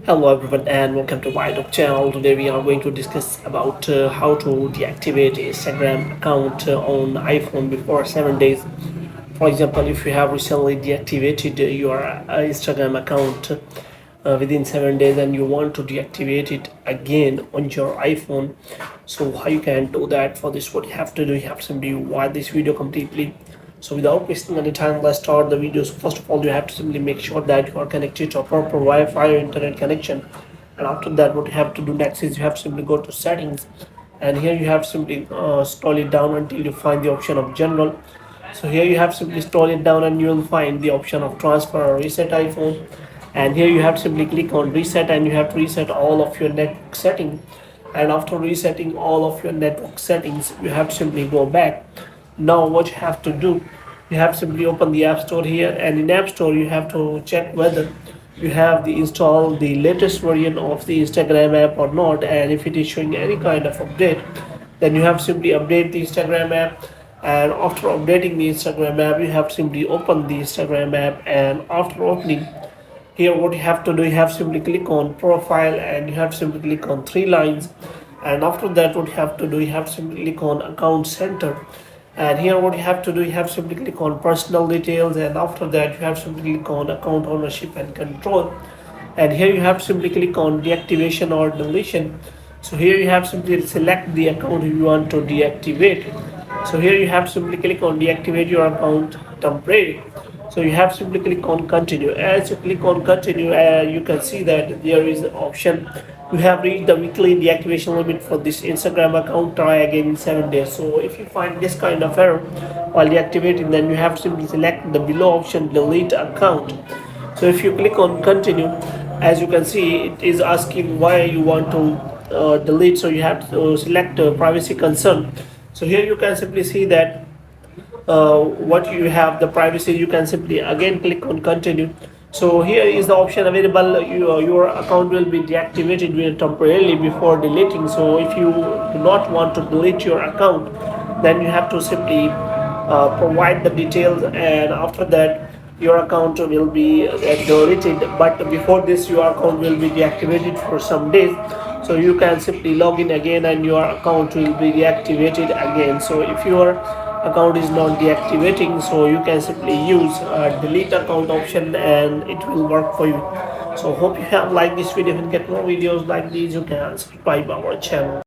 Hello everyone and welcome to my YouTube channel. Today we are going to discuss about how to deactivate Instagram account on iPhone before 7 days. For example, if you have recently deactivated your Instagram account within 7 days and you want to deactivate it again on your iPhone, so how you can do that? For this, what you have to do, you have to simply watch this video completely. So without wasting any time, let's start the video. So first of all, you have to simply make sure that you are connected to a proper Wi-Fi or internet connection. And after that, what you have to do next is you have to simply go to settings, and here you have to simply scroll it down until you find the option of general. So here you have to simply scroll it down and you will find the option of transfer or reset iPhone. And here you have to simply click on reset, and you have to reset all of your network settings. And after resetting all of your network settings, you have to simply go back. Now what you have to do, you have to simply open the App Store here, and in App Store you have to check whether you have the install the latest version of the Instagram app or not. And if it is showing any kind of update, then you have to simply update the Instagram app. And after updating the Instagram app, you have to simply open the Instagram app, and after opening, here what you have to do, you have to simply click on profile, and you have to simply click on three lines. And after that, what you have to do, you have to simply click on account center. And here what you have to do, you have to simply click on personal details, and after that you have to simply click on account ownership and control. And here you have to simply click on deactivation or deletion. So here you have to simply select the account you want to deactivate. So here you have to simply click on deactivate your account temporary. So you have to simply click on continue. As you click on continue, you can see that there is the option, you have reached the weekly deactivation limit for this Instagram account, try again in 7 days. So if you find this kind of error while deactivating, then you have to simply select the below option, delete account. So if you click on continue, as you can see, it is asking why you want to delete. So you have to select privacy concern. So here you can simply see that what you have the privacy. You can simply again click on continue. So here is the option available, your account will be deactivated temporarily before deleting. So if you do not want to delete your account, then you have to simply provide the details, and after that your account will be deleted. But before this, your account will be deactivated for some days. So you can simply log in again and your account will be deactivated again. So if your account is not deactivating, so you can simply use delete account option and it will work for you. So hope you have liked this video. If you get more videos like these, you can subscribe our channel.